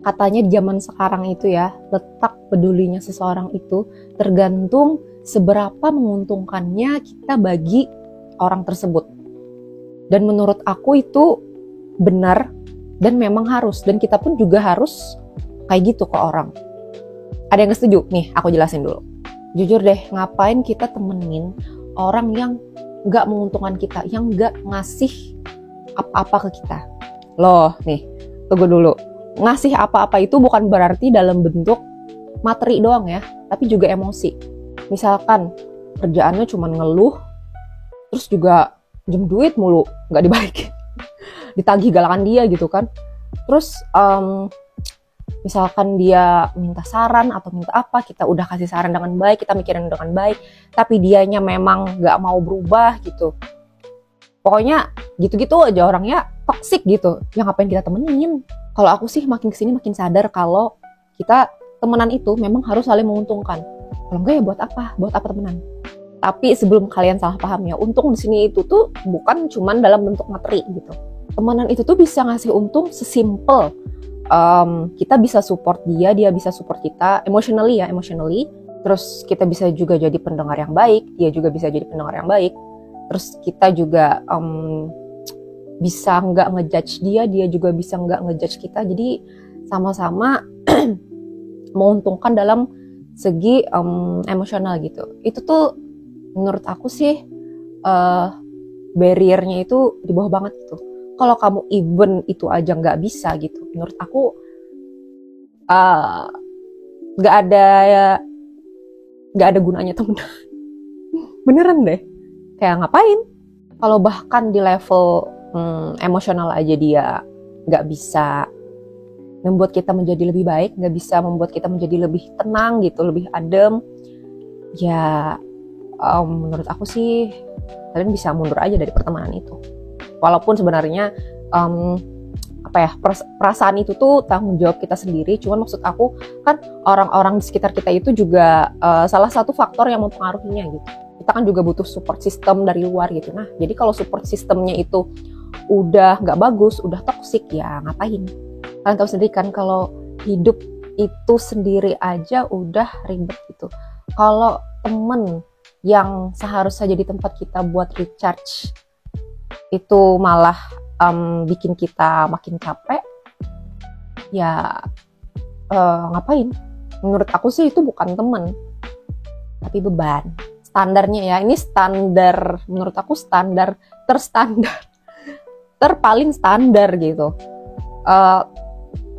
Katanya di zaman sekarang itu ya, letak pedulinya seseorang itu tergantung seberapa menguntungkannya kita bagi orang tersebut. Dan menurut aku itu benar dan memang harus. Dan kita pun juga harus kayak gitu ke orang. Ada yang gak setuju? Nih, aku jelasin dulu. Jujur deh, ngapain kita temenin orang yang gak menguntungkan kita, yang gak ngasih apa-apa ke kita. Loh, nih, tunggu dulu. Ngasih apa-apa itu bukan berarti dalam bentuk materi doang ya, tapi juga emosi. Misalkan kerjaannya cuma ngeluh, terus juga pinjam duit mulu, nggak dibalikin, ditagih galakan dia gitu kan. Terus misalkan dia minta saran atau minta apa, kita udah kasih saran dengan baik, kita mikirin dengan baik, tapi dianya memang nggak mau berubah gitu. Pokoknya gitu-gitu aja orangnya toksik gitu, yang ngapain kita temenin. Kalau aku sih makin kesini makin sadar kalau kita temenan itu memang harus saling menguntungkan. Kalau enggak ya buat apa? Buat apa temenan? Tapi sebelum kalian salah paham ya, untung di sini itu tuh bukan cuman dalam bentuk materi gitu. Temenan itu tuh bisa ngasih untung sesimpel kita bisa support dia, dia bisa support kita emotionally. Terus kita bisa juga jadi pendengar yang baik, dia juga bisa jadi pendengar yang baik. Terus kita juga bisa nggak ngejudge dia, dia juga bisa nggak ngejudge kita. Jadi sama-sama menguntungkan dalam segi emosional gitu. Itu tuh menurut aku sih barriernya itu di bawah banget gitu. Kalau kamu even itu aja nggak bisa gitu, menurut aku nggak ada gunanya temen. Beneran deh. Kayak ngapain? Kalau bahkan di level emosional aja dia nggak bisa membuat kita menjadi lebih baik, nggak bisa membuat kita menjadi lebih tenang gitu, lebih adem, ya menurut aku sih kalian bisa mundur aja dari pertemanan itu. Walaupun sebenarnya perasaan itu tuh tanggung jawab kita sendiri, cuman maksud aku kan orang-orang di sekitar kita itu juga salah satu faktor yang mempengaruhinya gitu. Kita kan juga butuh support system dari luar gitu. Nah, jadi kalau support systemnya itu udah nggak bagus, udah toksik, ya ngapain? Kalian tahu sendiri kan kalau hidup itu sendiri aja udah ribet gitu. Kalau temen yang seharusnya jadi tempat kita buat recharge itu malah bikin kita makin capek, ya ngapain? Menurut aku sih itu bukan temen, tapi beban. Standarnya ya, ini standar, menurut aku standar terpaling standar gitu.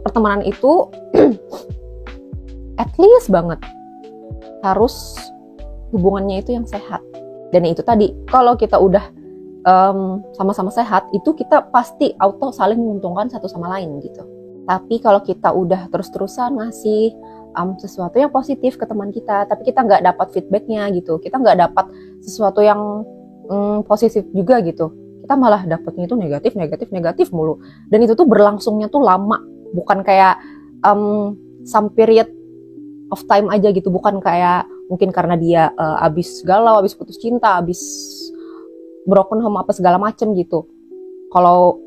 Pertemanan itu at least banget harus hubungannya itu yang sehat. Dan itu tadi, kalau kita udah sama-sama sehat, itu kita pasti auto saling menguntungkan satu sama lain gitu. Tapi kalau kita udah terus-terusan ngasih sesuatu yang positif ke teman kita, tapi kita nggak dapat feedbacknya gitu, kita nggak dapat sesuatu yang positif juga gitu, kita malah dapatnya itu negatif mulu. Dan itu tuh berlangsungnya tuh lama, bukan kayak some period of time aja gitu, bukan kayak mungkin karena dia abis galau, abis putus cinta, abis broken home apa segala macem gitu. Kalau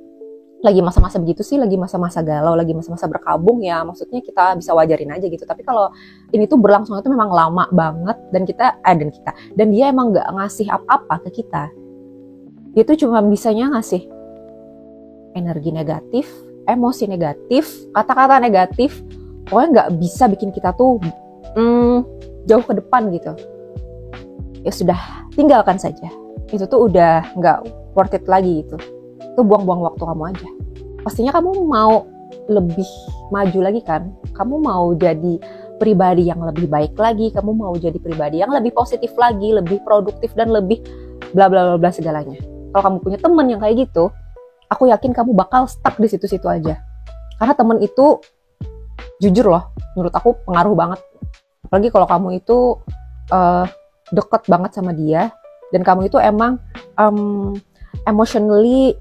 lagi masa-masa begitu sih, lagi masa-masa galau, lagi masa-masa berkabung, ya maksudnya kita bisa wajarin aja gitu. Tapi kalau ini tuh berlangsungnya tuh memang lama banget, dan dia emang nggak ngasih apa-apa ke kita. Dia tuh cuma bisanya ngasih energi negatif, emosi negatif, kata-kata negatif, pokoknya nggak bisa bikin kita tuh jauh ke depan gitu. Ya sudah, tinggalkan saja. Itu tuh udah nggak worth it lagi gitu. Itu buang-buang waktu kamu aja. Pastinya kamu mau lebih maju lagi kan? Kamu mau jadi pribadi yang lebih baik lagi, kamu mau jadi pribadi yang lebih positif lagi, lebih produktif dan lebih bla bla bla bla segalanya. Kalau kamu punya teman yang kayak gitu, aku yakin kamu bakal stuck di situ-situ aja. Karena teman itu jujur loh, menurut aku pengaruh banget. Apalagi kalau kamu itu deket banget sama dia dan kamu itu emang emotionally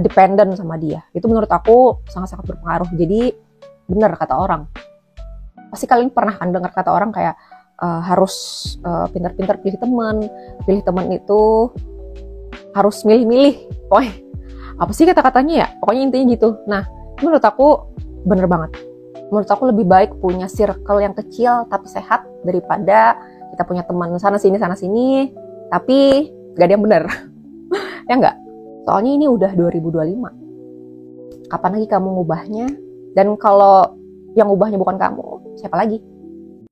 dependent sama dia, itu menurut aku sangat-sangat berpengaruh. Jadi benar kata orang, pasti kalian pernah kan dengar kata orang kayak harus pintar-pintar pilih teman itu harus milih-milih. Pokoknya apa sih kata-katanya ya, pokoknya intinya gitu. Nah, menurut aku bener banget. Menurut aku lebih baik punya circle yang kecil tapi sehat daripada kita punya teman sana sini tapi gak ada yang benar. Ya enggak? Soalnya ini udah 2025. Kapan lagi kamu ngubahnya? Dan kalau yang ngubahnya bukan kamu, siapa lagi?